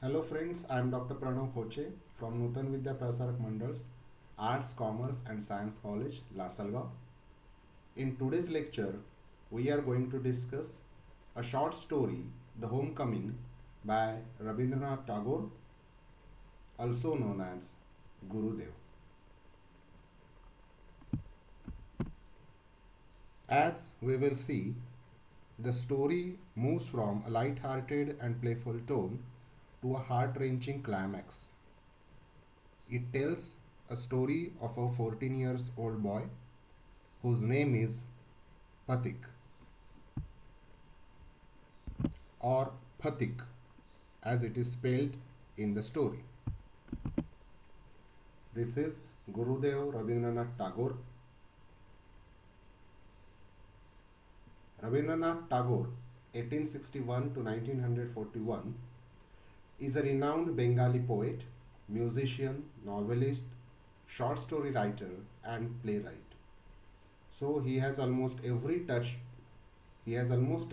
Hello friends, I am Dr. Pranav Khoche from Nutan Vidya Prasarak Mandals, Arts, Commerce and Science College, Lasalgaon. In today's lecture, we are going to discuss a short story, The Homecoming by Rabindranath Tagore, also known as Gurudev. As we will see, the story moves from a light-hearted and playful tone to a heart-wrenching climax. It tells a story of a 14 years old boy whose name is Phatik or Phatik as it is spelled in the story. This is Gurudev Rabindranath Tagore. Rabindranath Tagore, 1861 to 1941, is a renowned Bengali poet, musician, novelist, short story writer, and playwright. So he has almost he has almost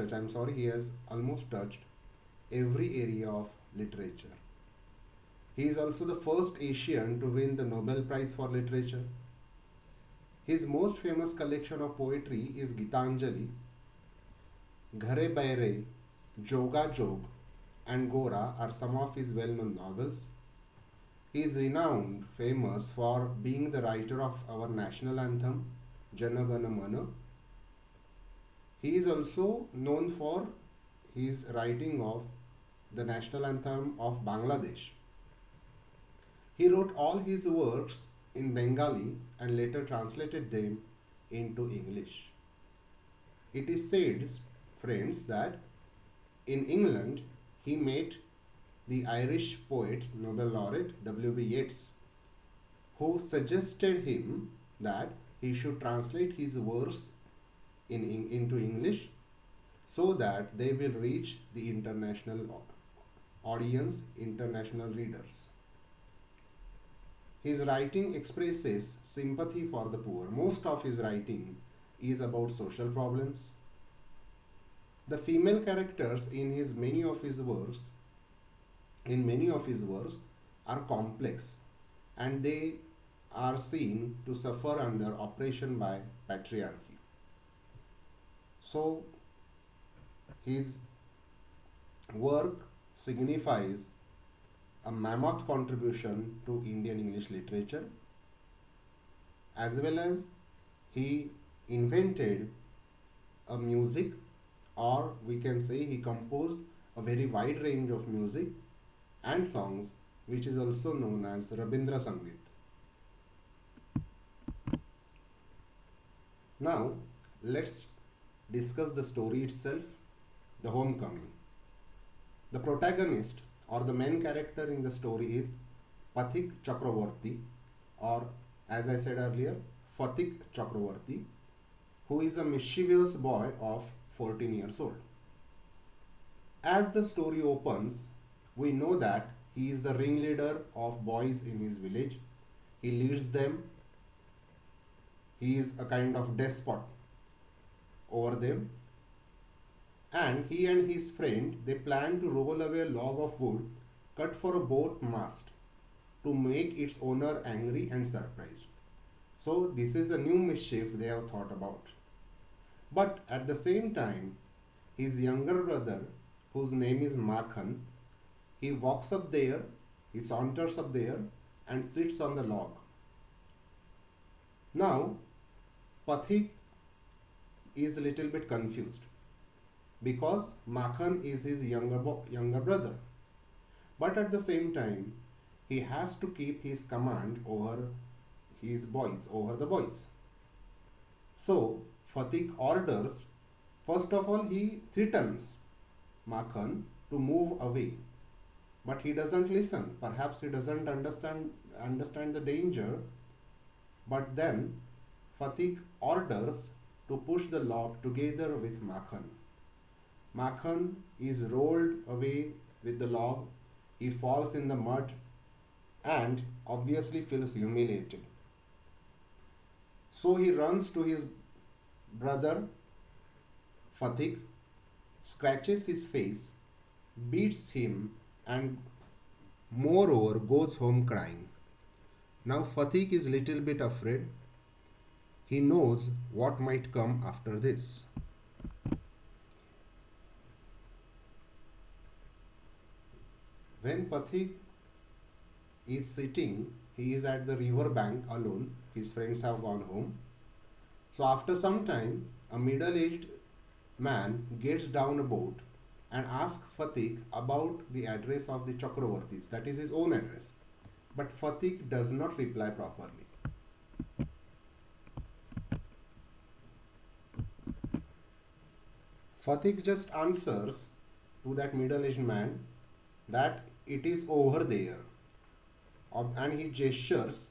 touched every area of literature. He is also the first Asian to win the Nobel Prize for Literature. His most famous collection of poetry is Gitanjali, Ghare Baire, Jogajog and Gora are some of his well-known novels. He is renowned, famous for being the writer of our national anthem, Jana Gana Mana. He is also known for his writing of the national anthem of Bangladesh. He wrote all his works in Bengali and later translated them into English. It is said, friends, that in England he met the Irish poet Nobel laureate W.B. Yeats, who suggested him that he should translate his verse into English so that they will reach the international audience, international readers. His writing expresses sympathy for the poor. Most of his writing is about social problems. The female characters in many of his works are complex and they are seen to suffer under oppression by patriarchy. So his work signifies a mammoth contribution to Indian English literature, as well as he invented a music, or we can say he composed a very wide range of music and songs, which is also known as Rabindra Sangeet. Now, let's discuss the story itself, The Homecoming. The protagonist or the main character in the story is Phatik Chakravarti, or as I said earlier, Phatik Chakravarti, who is a mischievous boy of 14 years old. As the story opens, we know that he is the ringleader of boys in his village. He leads them. He is a kind of despot over them. And he and his friend, they plan to roll away a log of wood cut for a boat mast to make its owner angry and surprised. So this is a new mischief they have thought about. But at the same time, his younger brother, whose name is Makhan, he walks up there, he saunters up there and sits on the log. Now, Phatik is a little bit confused because Makhan is his younger brother. But at the same time, he has to keep his command over the boys. So, Phatik orders, first of all, he threatens Makhan to move away. But he doesn't listen. Perhaps he doesn't understand the danger. But then Phatik orders to push the log together with Makhan. Makhan is rolled away with the log. He falls in the mud and obviously feels humiliated. So he runs to his brother Phatik, scratches his face, beats him and moreover goes home crying. Now Phatik is little bit afraid. He knows what might come after this. When Phatik is sitting, he is at the river bank alone. His friends have gone home. So after some time, a middle-aged man gets down a boat and asks Phatik about the address of the Chakravartis, that is his own address. But Phatik does not reply properly. Phatik just answers to that middle-aged man that it is over there, and he gestures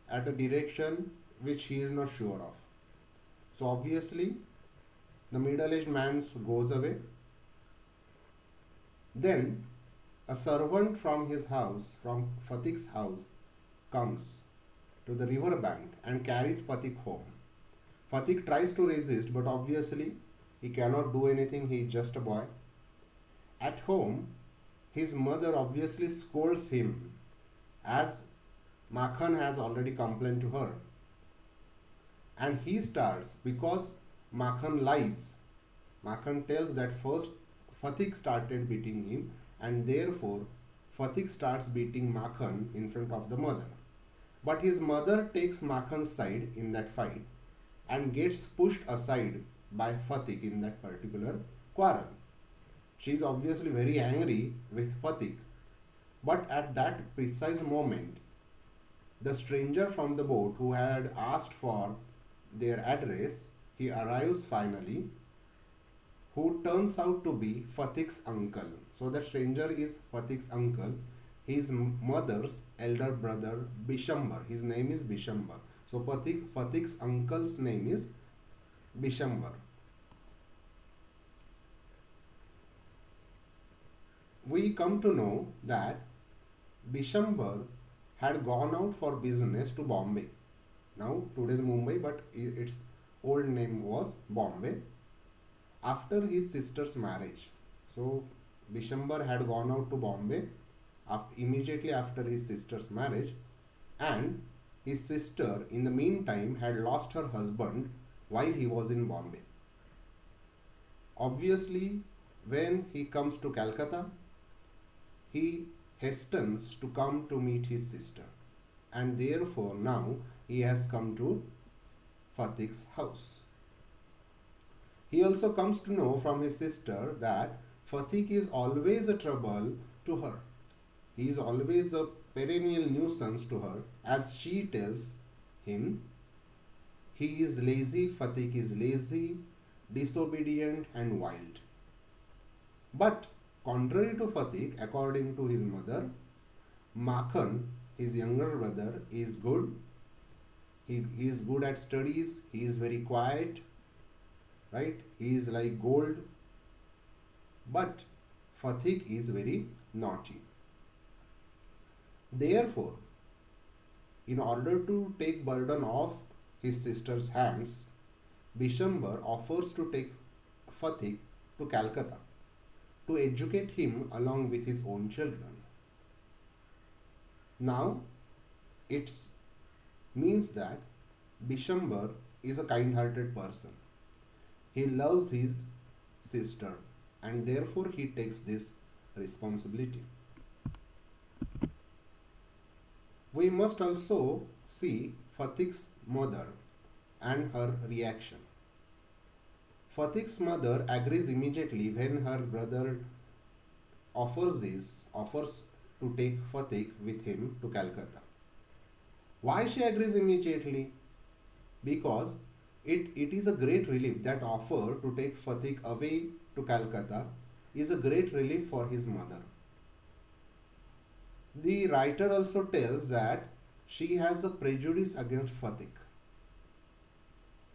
at a direction which he is not sure of. So obviously the middle-aged man goes away. Then a servant from his house, from Phatik's house, comes to the river bank and carries Phatik home. Phatik tries to resist, but obviously he cannot do anything, he is just a boy. At home, his mother obviously scolds him, as Makhan has already complained to her. And he starts, because Makhan lies. Makhan tells that first Phatik started beating him, and therefore Phatik starts beating Makhan in front of the mother. But his mother takes Makhan's side in that fight and gets pushed aside by Phatik in that particular quarrel. She is obviously very angry with Phatik, but at that precise moment, the stranger from the boat who had asked for their address, he arrives finally, who turns out to be Phatik's uncle. So the stranger is Phatik's uncle, his mother's elder brother Bishambhar. His name is Bishambhar. So Phatik's uncle's name is Bishambhar. We come to know that Bishambhar had gone out for business to Bombay. Now today's Mumbai, but its old name was Bombay, after his sister's marriage. So Bishambhar had gone out to Bombay immediately after his sister's marriage, and his sister in the meantime had lost her husband while he was in Bombay. Obviously, when he comes to Calcutta, he hastens to come to meet his sister, and therefore now he has come to Phatik's house. He also comes to know from his sister that Phatik is always a trouble to her. He is always a perennial nuisance to her, as she tells him. He is lazy, Phatik is lazy, disobedient and wild. But contrary to Phatik, according to his mother, Makhan, his younger brother, is good. He is good at studies, he is very quiet, right? He is like gold. But Phatik is very naughty. Therefore, in order to take burden off his sister's hands, Bishambhar offers to take Phatik to Calcutta to educate him along with his own children. Now, it means that Bishambhar is a kind-hearted person. He loves his sister, and therefore he takes this responsibility. We must also see Phatik's mother and her reaction. Phatik's mother agrees immediately when her brother offers to take Phatik with him to Calcutta. Why she agrees immediately? Because it is a great relief. That offer to take Phatik away to Calcutta is a great relief for his mother. The writer also tells that she has a prejudice against Phatik.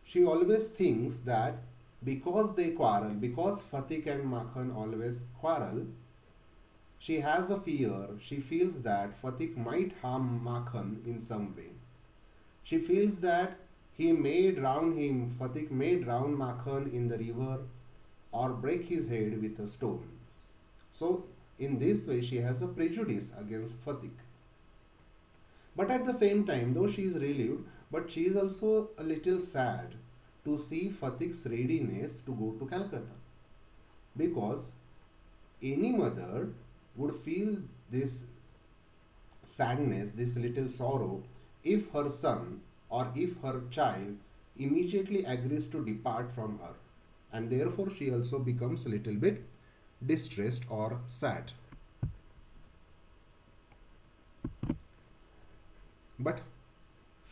She always thinks that because they quarrel, because Phatik and Makhan always quarrel, she has a fear. She feels that Phatik might harm Makhan in some way. She feels that Phatik may drown Makhan in the river or break his head with a stone. So In this way, she has a prejudice against Phatik. But at the same time, though she is relieved, but she is also a little sad to see Phatik's readiness to go to Calcutta. Because any mother would feel this sadness, this little sorrow, if her son or if her child immediately agrees to depart from her. And therefore, she also becomes a little bit distressed or sad. But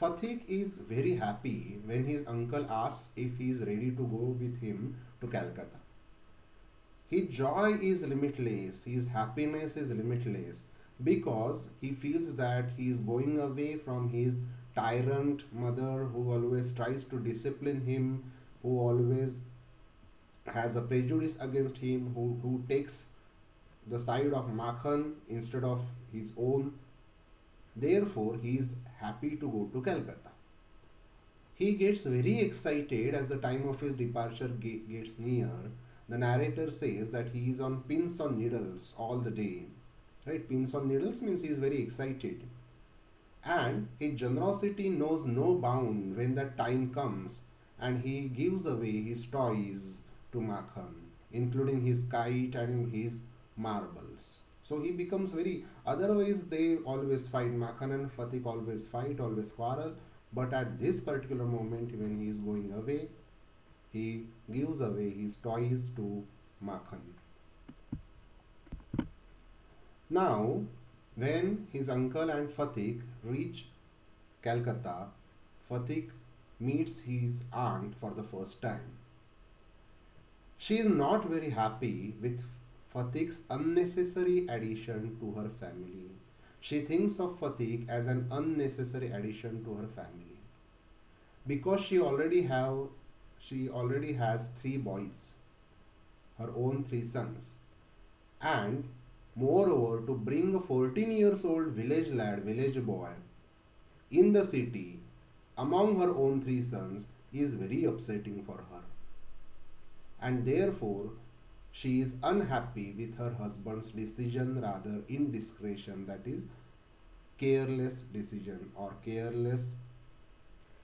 Phatik is very happy when his uncle asks if he is ready to go with him to Calcutta. His joy is limitless, his happiness is limitless because he feels that he is going away from his tyrant mother who always tries to discipline him, who always has a prejudice against him, who takes the side of Makhan instead of his own. Therefore, he is happy to go to Calcutta. He gets very excited as the time of his departure gets near. The narrator says that he is on pins on needles all the day. Right? Pins on needles means he is very excited. And his generosity knows no bound when that time comes, and he gives away his toys to Makhan, including his kite and his marbles. So he becomes very, otherwise they always fight, Makhan and Phatik always fight, always quarrel, but at this particular moment when he is going away, he gives away his toys to Makhan. Now, when his uncle and Phatik reach Calcutta, Phatik meets his aunt for the first time. She is not very happy with Phatik's unnecessary addition to her family. She thinks of Phatik as an unnecessary addition to her family because she already has three boys, her own three sons, and moreover, to bring a 14 years old village lad, village boy in the city among her own three sons is very upsetting for her. And therefore, she is unhappy with her husband's decision, rather indiscretion, that is careless decision or careless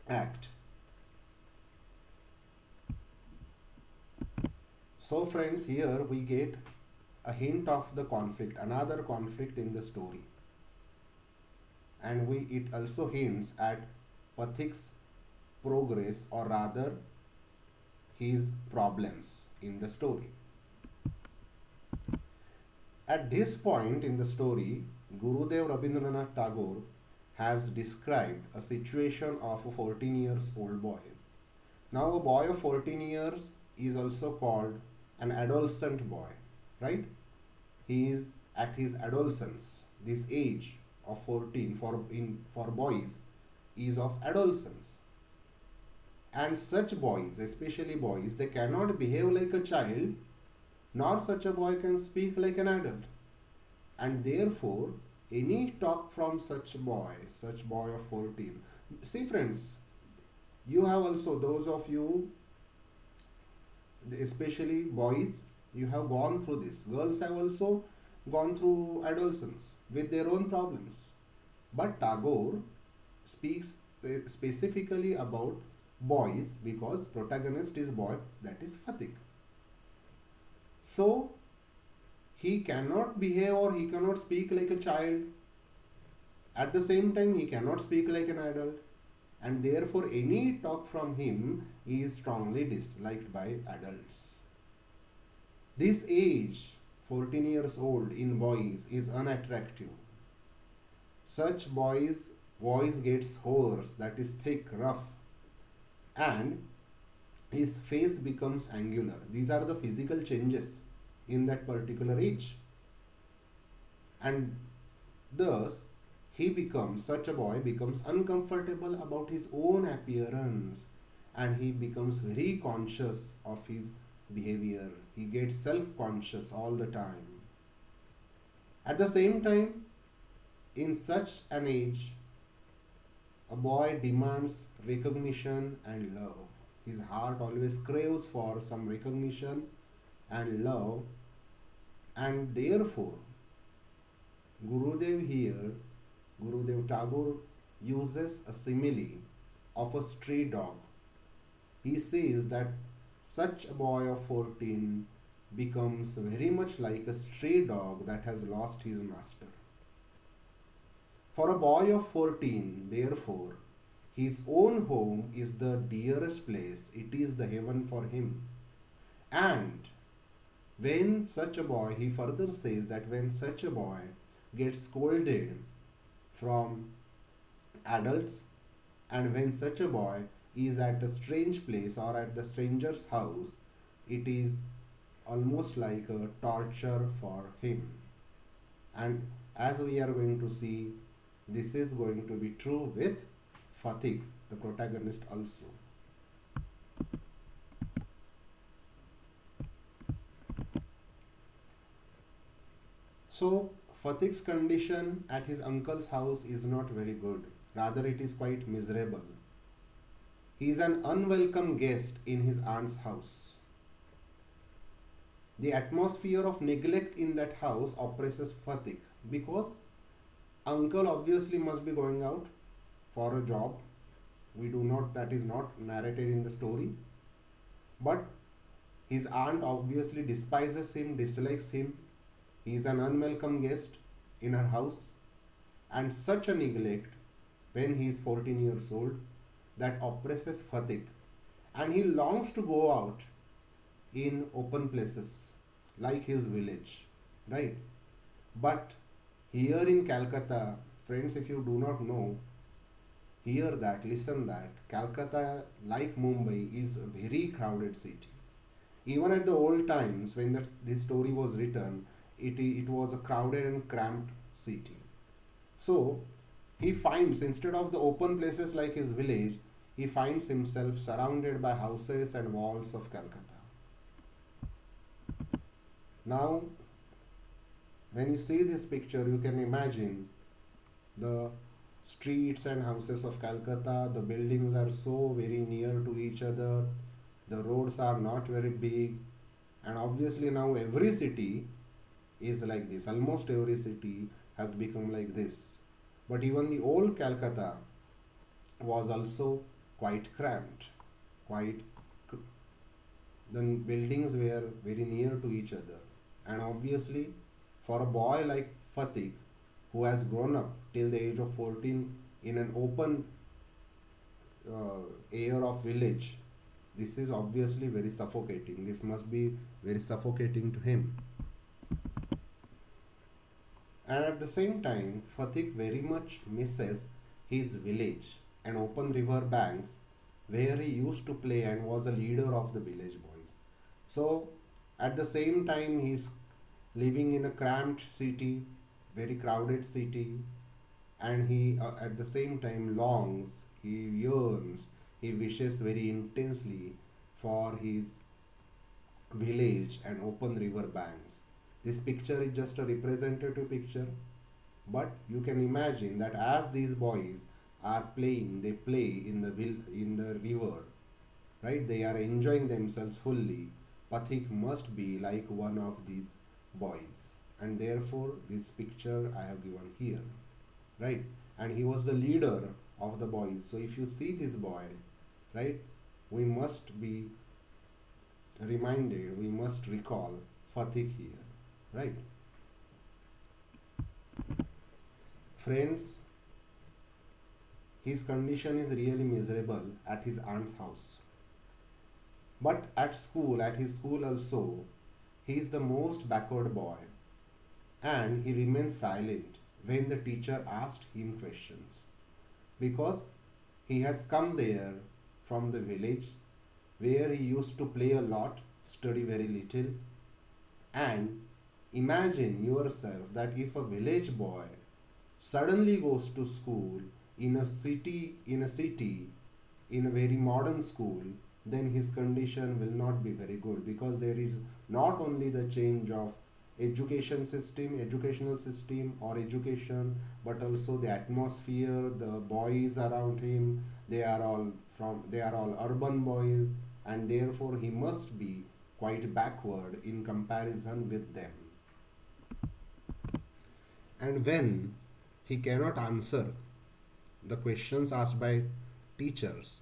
act. So friends, here we get a hint of the conflict, another conflict in the story. And it also hints at Phatik's progress, or rather his problems in the story. At this point in the story, Gurudev Rabindranath Tagore has described a situation of a 14 years old boy. Now a boy of 14 years is also called an adolescent boy, right? He is at his adolescence. This age of 14 for boys is of adolescence. And such boys, especially boys, they cannot behave like a child, nor such a boy can speak like an adult. And therefore, any talk from such boy of 14. See friends, you have also, those of you, especially boys, you have gone through this. Girls have also gone through adolescence with their own problems. But Tagore speaks specifically about boys because protagonist is boy, that is Phatik. So he cannot behave or he cannot speak like a child. At the same time, he cannot speak like an adult, and therefore any talk from him is strongly disliked by adults. This age, 14 years old in boys, is unattractive. Such boys' voice gets hoarse, that is thick, rough, and his face becomes angular. These are the physical changes in that particular age. And thus, such a boy becomes uncomfortable about his own appearance, and he becomes very conscious of his behavior. He gets self-conscious all the time. At the same time, in such an age, a boy demands recognition and love. His heart always craves for some recognition and love, and therefore Gurudev here, Gurudev Tagore uses a simile of a stray dog. He says that such a boy of 14 becomes very much like a stray dog that has lost his master. For a boy of 14, therefore, his own home is the dearest place, it is the heaven for him. And when such a boy, he further says that when such a boy gets scolded from adults, and when such a boy is at a strange place or at the stranger's house, it is almost like a torture for him. And as we are going to see, this is going to be true with Phatik, the protagonist also. So, Phatik's condition at his uncle's house is not very good. Rather, it is quite miserable. He is an unwelcome guest in his aunt's house. The atmosphere of neglect in that house oppresses Phatik because uncle obviously must be going out for a job. That is not narrated in the story. But his aunt obviously despises him, dislikes him. He is an unwelcome guest in her house. And such a neglect when he is 14 years old that oppresses Phatik. And he longs to go out in open places like his village, right? But here in Calcutta, friends, if you do not know, hear that, listen that, Calcutta, like Mumbai, is a very crowded city. Even at the old times when this story was written, it was a crowded and cramped city. So he finds, instead of the open places like his village, he finds himself surrounded by houses and walls of Calcutta. Now, when you see this picture, you can imagine the streets and houses of Calcutta. The buildings are so very near to each other. The roads are not very big. And obviously now every city is like this. Almost every city has become like this. But even the old Calcutta was also quite cramped. The buildings were very near to each other. And obviously, for a boy like Phatik, who has grown up till the age of 14 in an open air of village, this is obviously very suffocating. This must be very suffocating to him. And at the same time, Phatik very much misses his village and open river banks where he used to play and was the leader of the village boys. So at the same time, he is living in a cramped city, very crowded city, and he at the same time longs, he yearns, he wishes very intensely for his village and open river banks. This picture is just a representative picture, but you can imagine that as these boys are playing, they play in the river, right? They are enjoying themselves fully. Phatik must be like one of these boys, and therefore this picture I have given here, right? And he was the leader of the boys. So if you see this boy, right, we must be reminded, we must recall Phatik here, right? Friends, his condition is really miserable at his aunt's house. But at his school also, he is the most backward boy, and he remains silent when the teacher asked him questions, because he has come there from the village where he used to play a lot, study very little. And imagine yourself that if a village boy suddenly goes to school in a city, in a very modern school, then his condition will not be very good, because there is not only the change of educational system or education, but also the atmosphere, the boys around him, they are all urban boys, and therefore he must be quite backward in comparison with them. And when he cannot answer the questions asked by teachers,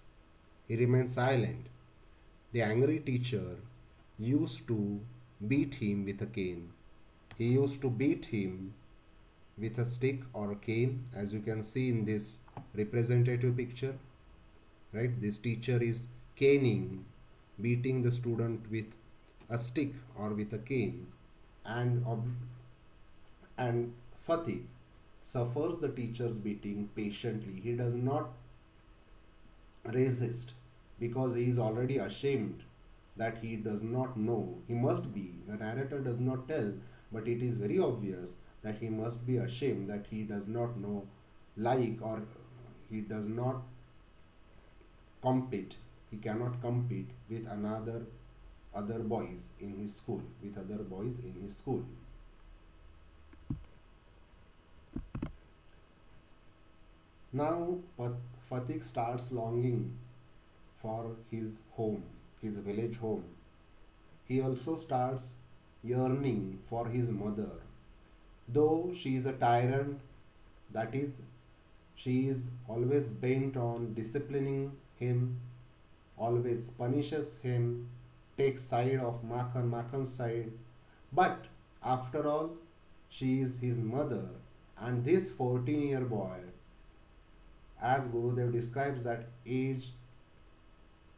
he remains silent. The angry teacher used to beat him with a cane. He used to beat him with a stick or a cane, as you can see in this representative picture. Right? This teacher is caning, beating the student with a stick or with a cane, and and Phatik suffers the teacher's beating patiently. He does not resist because he is already ashamed that he does not know. He must be. The narrator does not tell, but it is very obvious that he must be ashamed that he does not know, or he does not compete. He cannot compete with other boys in his school, with other boys in his school. Now Phatik starts longing for his home, his village home. He also starts yearning for his mother. Though she is a tyrant, that is, she is always bent on disciplining him, always punishes him, takes side of Makhan's side. But after all, she is his mother, and this 14-year boy, as Gurudev describes that age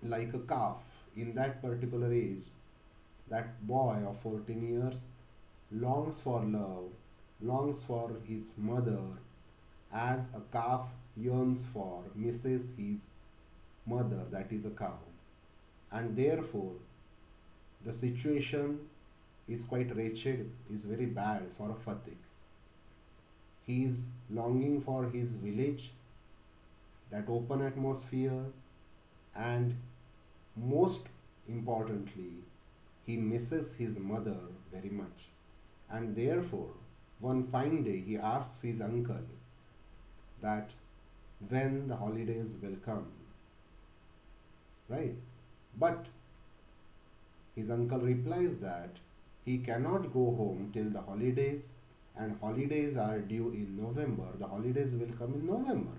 like a calf, in that particular age, that boy of 14 years longs for love, longs for his mother, as a calf yearns for, misses his mother, that is a cow. And therefore, the situation is quite wretched, is very bad for a Phatik. He is longing for his village, that open atmosphere, and most importantly, he misses his mother very much. And therefore, one fine day, he asks his uncle that when the holidays will come, right? But his uncle replies that he cannot go home till the holidays, and holidays are due in November. The holidays will come in November,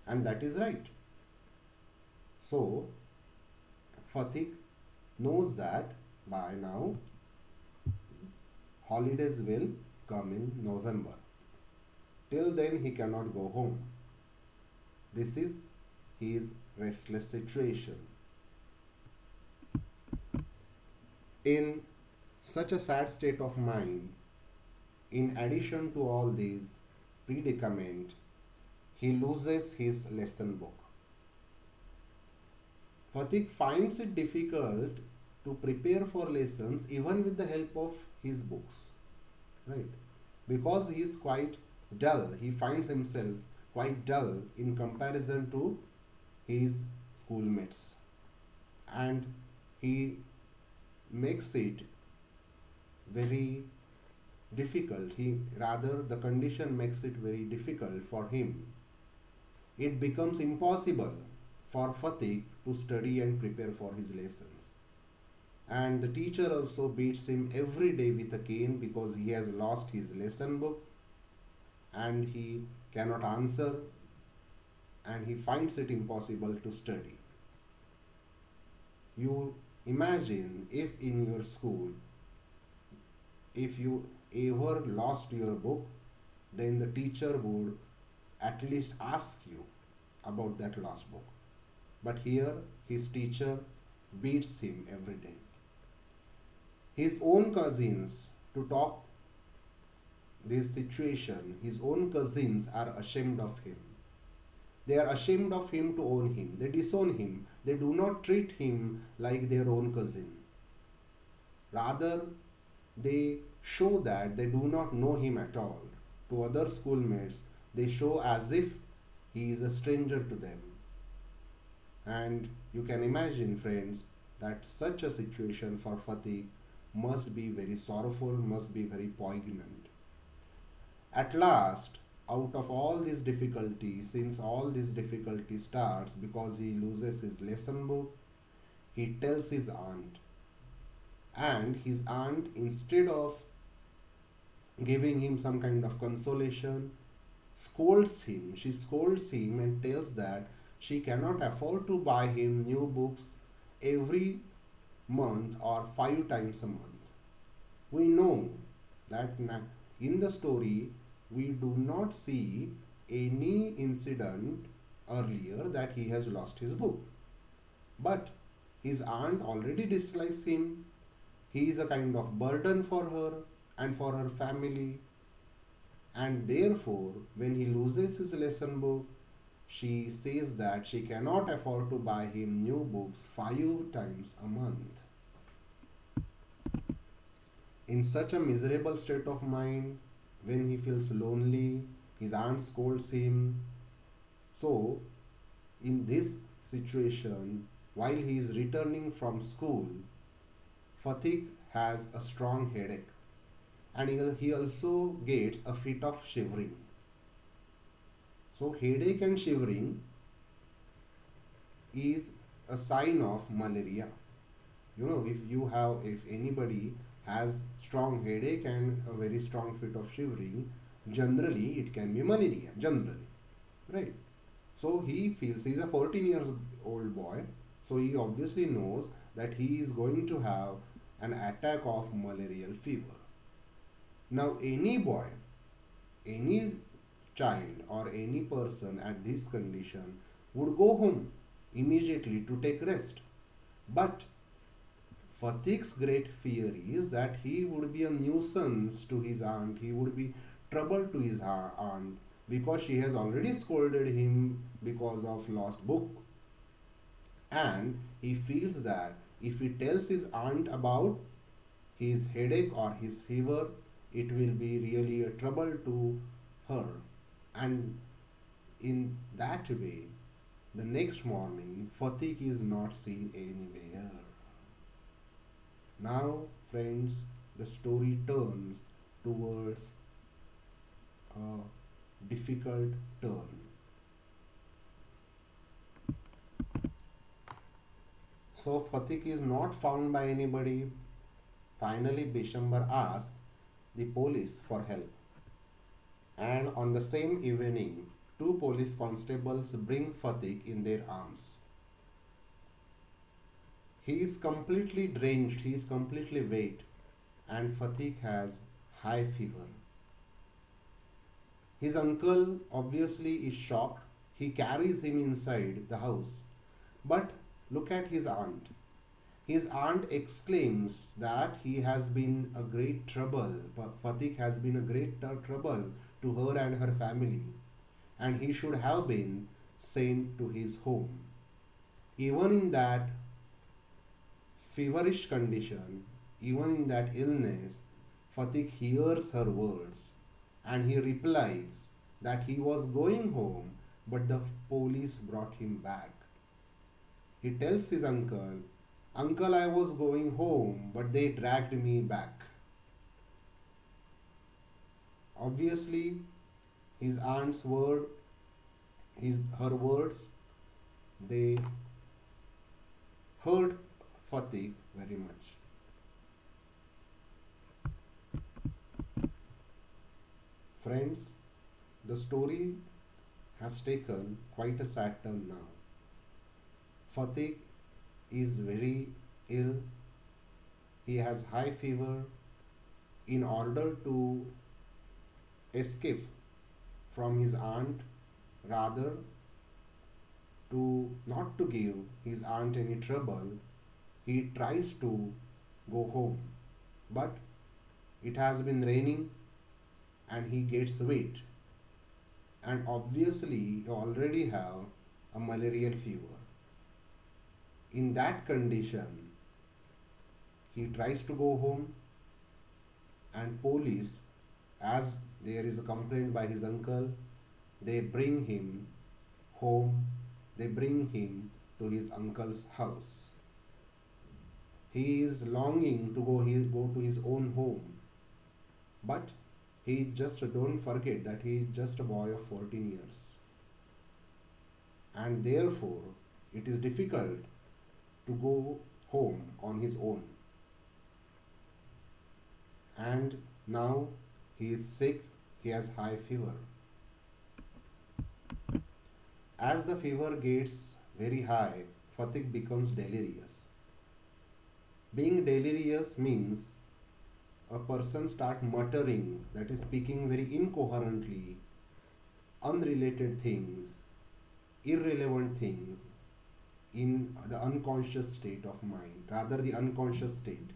and that is right. So, Phatik knows that by now holidays will come in November. Till then he cannot go home. This is his restless situation. In such a sad state of mind, in addition to all these predicament, he loses his lesson book. Phatik finds it difficult to prepare for lessons even with the help of his books, right? Because he is quite dull. He finds himself quite dull in comparison to his schoolmates, and he makes it very difficult. The condition makes it very difficult for him. It becomes impossible for Phatik to study and prepare for his lessons. And the teacher also beats him every day with a cane because he has lost his lesson book and he cannot answer, and he finds it impossible to study. You imagine if in your school, if you ever lost your book, then the teacher would at least ask you about that lost book. But here his teacher beats him every day. His own cousins, to top this situation, his own cousins are ashamed of him. They are ashamed of him to own him. They disown him. They do not treat him like their own cousin. Rather, they show that they do not know him at all. To other schoolmates, they show as if he is a stranger to them. And you can imagine, friends, that such a situation for Phatik must be very sorrowful, must be very poignant. At last, out of all these difficulties, since all this difficulty starts because he loses his lesson book, he tells his aunt. And his aunt, instead of giving him some kind of consolation, scolds him. She scolds him and tells that she cannot afford to buy him new books every month or 5 times a month. We know that in the story we do not see any incident earlier that he has lost his book. But his aunt already dislikes him. He is a kind of burden for her and for her family. And therefore, when he loses his lesson book, she says that she cannot afford to buy him new books 5 times a month. In such a miserable state of mind, when he feels lonely, his aunt scolds him. So, in this situation, while he is returning from school, Phatik has a strong headache and he also gets a fit of shivering. So, headache and shivering is a sign of malaria. If anybody has strong headache and a very strong fit of shivering, generally it can be malaria, generally, right? So he feels he's a 14 years old boy, so he obviously knows that he is going to have an attack of malarial fever. Now, any boy, any child, or any person at this condition would go home immediately to take rest. But Phatik's great fear is that he would be a nuisance to his aunt, he would be trouble to his aunt because she has already scolded him because of lost book. And he feels that if he tells his aunt about his headache or his fever, it will be really a trouble to her. And in that way, the next morning, Phatik is not seen anywhere. Now, friends, the story turns towards a difficult turn. So, Phatik is not found by anybody. Finally, Bishambhar asks the police for help. And on the same evening, two police constables bring Phatik in their arms. He is completely drenched, he is completely wet, and Phatik has high fever. His uncle obviously is shocked. He carries him inside the house. But look at his aunt. His aunt exclaims that he has been a great trouble. Phatik has been a great trouble to her and her family, and he should have been sent to his home. Even in that feverish condition, even in that illness, Phatik hears her words and he replies that he was going home but the police brought him back. He tells his uncle, "Uncle, I was going home but they dragged me back." Obviously, his aunt's her words, they hurt Phatik very much. Friends, the story has taken quite a sad turn now. Phatik is very ill. He has high fever. In order to escape from his aunt, rather to not to give his aunt any trouble, he tries to go home. But it has been raining and he gets wet. And obviously, he already have a malarial fever. In that condition, he tries to go home, and police, as there is a complaint by his uncle, they bring him home, they bring him to his uncle's house. He is longing to go to his own home, but he just don't forget that he is just a boy of 14 years. And therefore, it is difficult to go home on his own. And now He is sick, he has high fever. As the fever gets very high, Phatik becomes delirious. Being delirious means a person start muttering, that is speaking very incoherently, unrelated things, irrelevant things in the unconscious state of mind, rather the unconscious state.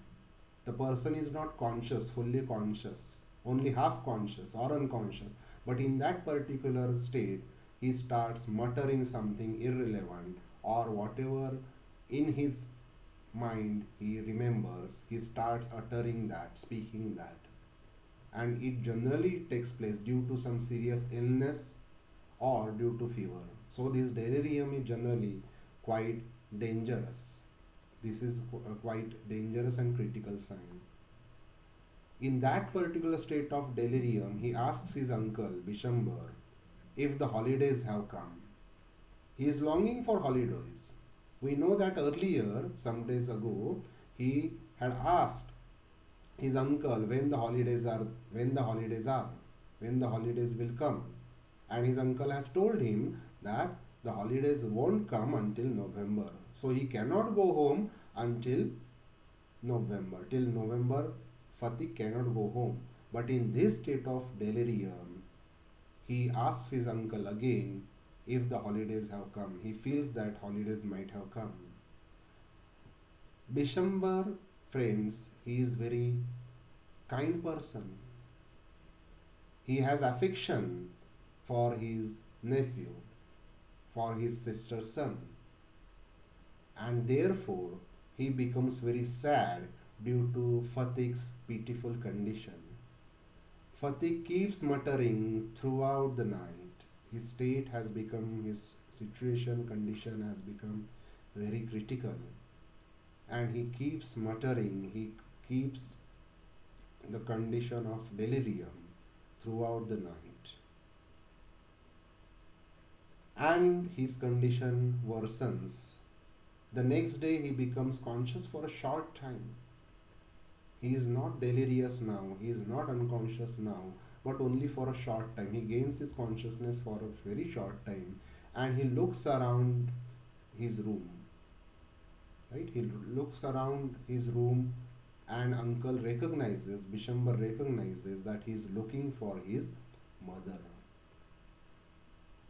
The person is not conscious, fully conscious, only half conscious or unconscious, but in that particular state, he starts muttering something irrelevant or whatever in his mind he remembers, he starts uttering that, speaking that. And it generally takes place due to some serious illness or due to fever. So this delirium is generally quite dangerous. This is a quite dangerous and critical sign. In that particular state of delirium, he asks his uncle Bishambhar if the holidays have come. He is longing for holidays. We know that earlier, some days ago, he had asked his uncle when the holidays will come. And his uncle has told him that the holidays won't come until November. So he cannot go home until November. Till November, Phatik cannot go home. But in this state of delirium, he asks his uncle again if the holidays have come. He feels that holidays might have come. Bishambhar, friends, he is very kind person. He has affection for his nephew, for his sister's son. And therefore, he becomes very sad due to Phatik's pitiful condition. Phatik keeps muttering throughout the night. His state has become, his condition has become very critical. And he keeps muttering, he keeps the condition of delirium throughout the night. And his condition worsens. The next day he becomes conscious for a short time. He is not delirious now, he is not unconscious now, but only for a short time. He gains his consciousness for a very short time and he looks around his room. Right? He looks around his room and uncle recognizes, Bishambhar recognizes that he is looking for his mother.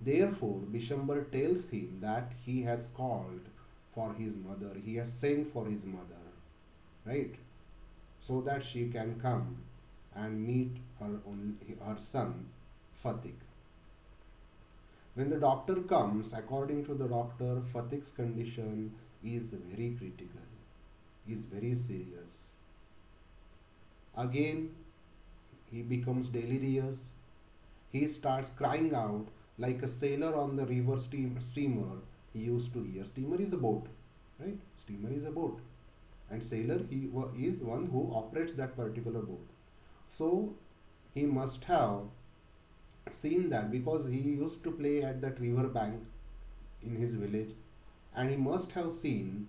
Therefore, Bishambhar tells him that he has called for his mother, he has sent for his mother, right? So that she can come and meet her son, Phatik. When the doctor comes, according to the doctor, Phatik's condition is very critical, is very serious. Again, he becomes delirious. He starts crying out like a sailor on the river steamer he used to hear. Steamer is a boat, right? Steamer is a boat. And sailor, he is one who operates that particular boat. So, he must have seen that because he used to play at that river bank in his village. And he must have seen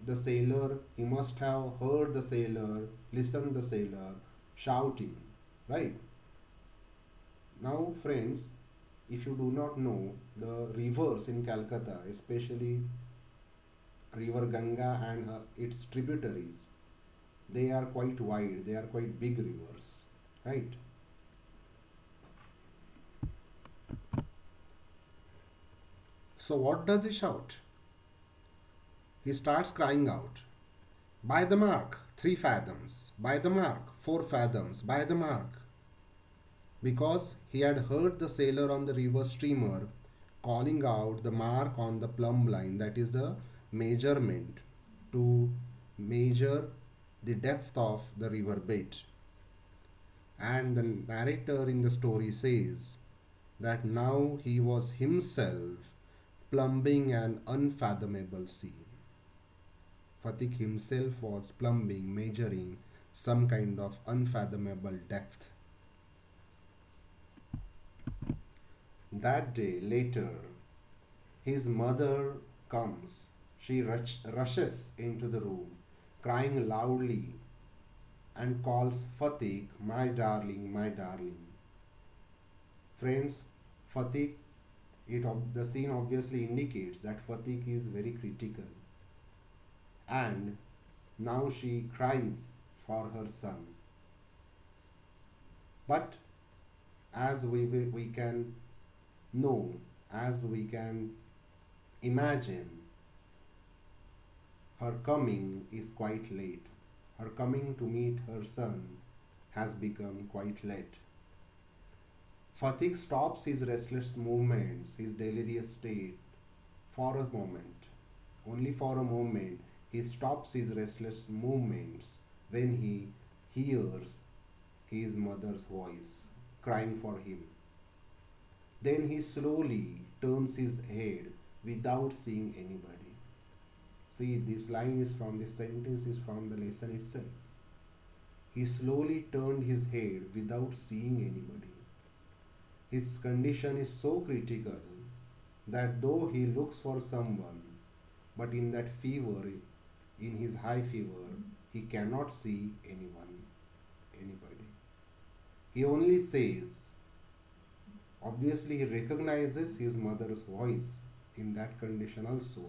the sailor, he must have heard the sailor, listened the sailor shouting, right? Now, friends, if you do not know, the rivers in Calcutta, especially river Ganga and its tributaries, they are quite wide, they are quite big rivers, right? So what does he shout? He starts crying out, by the mark, 3 fathoms, by the mark, 4 fathoms, by the mark. Because he had heard the sailor on the river steamer calling out the mark on the plumb line, that is the measurement to measure the depth of the river bed. And the narrator in the story says that now he was himself plumbing an unfathomable sea. Phatik himself was plumbing, measuring some kind of unfathomable depth. That day later, his mother comes. She rushes into the room, crying loudly and calls Phatik, my darling, my darling. Friends, Phatik, the scene obviously indicates that Phatik is very critical, and now she cries for her son. But as we can know, as we can imagine, her coming is quite late. Her coming to meet her son has become quite late. Phatik stops his restless movements, his delirious state, for a moment. Only for a moment he stops his restless movements when he hears his mother's voice crying for him. Then he slowly turns his head without seeing anybody. See, this sentence is from the lesson itself. He slowly turned his head without seeing anybody. His condition is so critical that though he looks for someone, but in that fever, in his high fever, he cannot see anybody. He only says, obviously he recognizes his mother's voice in that condition also,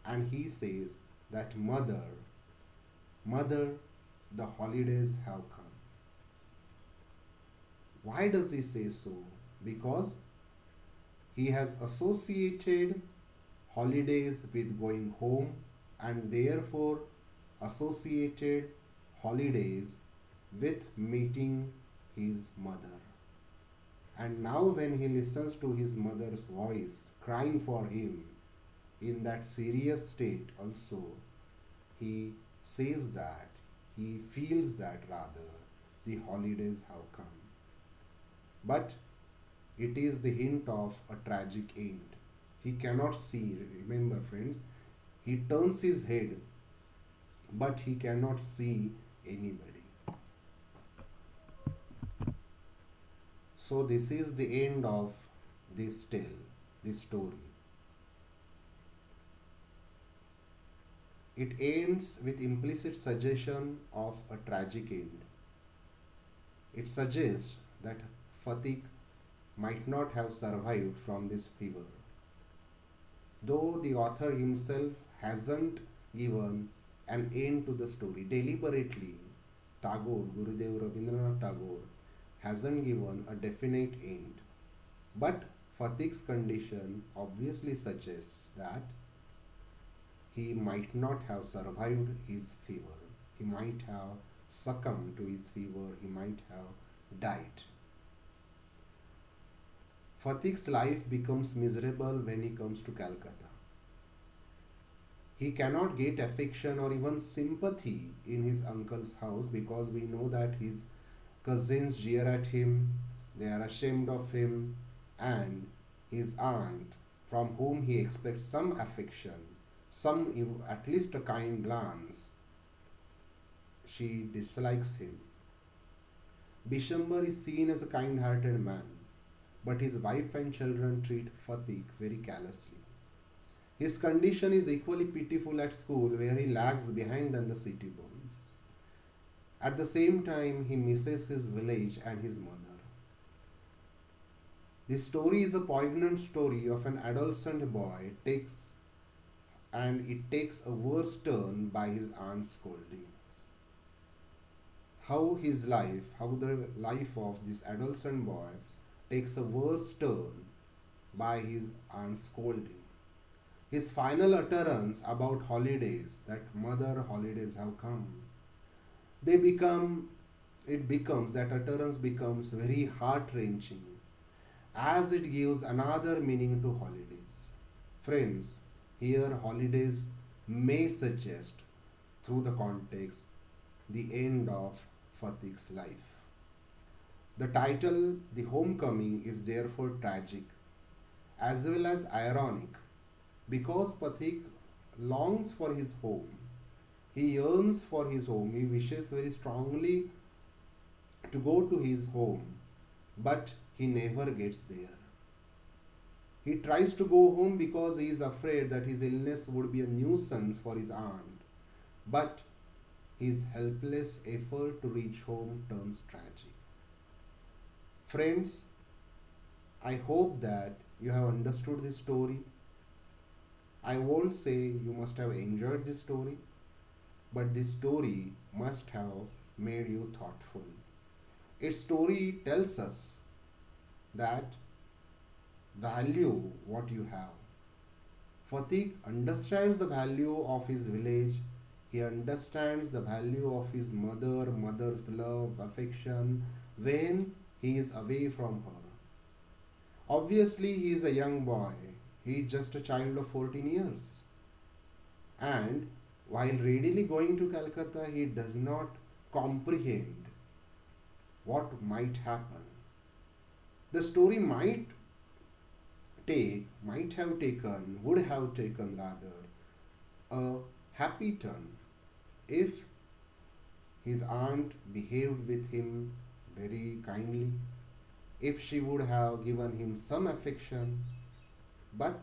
and he says that mother, the holidays have come. Why does he say so? Because he has associated holidays with going home, and therefore associated holidays with meeting his mother. And now when he listens to his mother's voice crying for him in that serious state also, he says that, he feels that rather, the holidays have come. But it is the hint of a tragic end. He cannot see, remember friends, he turns his head, but he cannot see anybody. So this is the end of this tale, this story. It ends with implicit suggestion of a tragic end. It suggests that Phatik might not have survived from this fever. Though the author himself hasn't given an end to the story, deliberately, Gurudev Rabindranath Tagore, hasn't given a definite end. But Phatik's condition obviously suggests that he might not have survived his fever. He might have succumbed to his fever. He might have died. Phatik's life becomes miserable when he comes to Calcutta. He cannot get affection or even sympathy in his uncle's house, because we know that his cousins jeer at him, they are ashamed of him, and his aunt, from whom he expects some affection, at least a kind glance, she dislikes him. Bishambhar is seen as a kind-hearted man, but his wife and children treat Phatik very callously. His condition is equally pitiful at school, where he lags behind than the city boys. At the same time, he misses his village and his mother. This story is a poignant story of an adolescent boy, and it takes a worse turn by his aunt's scolding. How the life of this adolescent boy takes a worse turn by his aunt's scolding. His final utterance about holidays, that mother, holidays have come, that utterance becomes very heart-wrenching, as it gives another meaning to holidays. Friends, here holidays may suggest, through the context, the end of Phatik's life. The title, The Homecoming, is therefore tragic, as well as ironic, because Phatik longs for his home. He yearns for his home. He wishes very strongly to go to his home, but he never gets there. He tries to go home because he is afraid that his illness would be a nuisance for his aunt. But his helpless effort to reach home turns tragic. Friends, I hope that you have understood this story. I won't say you must have enjoyed this story, but this story must have made you thoughtful. Its story tells us that value what you have. Phatik understands the value of his village. He understands the value of his mother's love, affection when he is away from her. Obviously, he is a young boy. He is just a child of 14 years. And while readily going to Calcutta, he does not comprehend what might happen. The story would have taken rather, a happy turn if his aunt behaved with him very kindly, if she would have given him some affection. But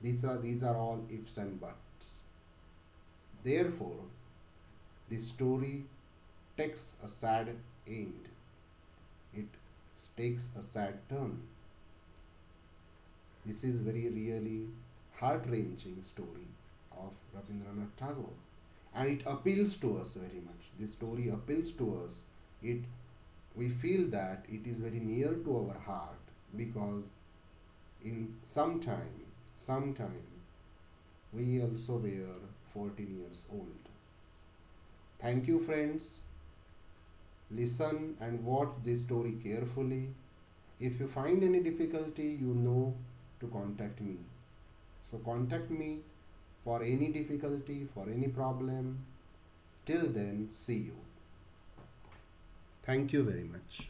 these are all ifs and buts. Therefore, this story takes a sad end. It takes a sad turn. This is very really heart-wrenching story of Rabindranath Tagore, and it appeals to us very much. This story appeals to us. We feel that it is very near to our heart because in sometime we also were 14 years old. Thank you, friends. Listen and watch this story carefully. If you find any difficulty, you know to contact me. So contact me for any difficulty, for any problem. Till then, see you. Thank you very much.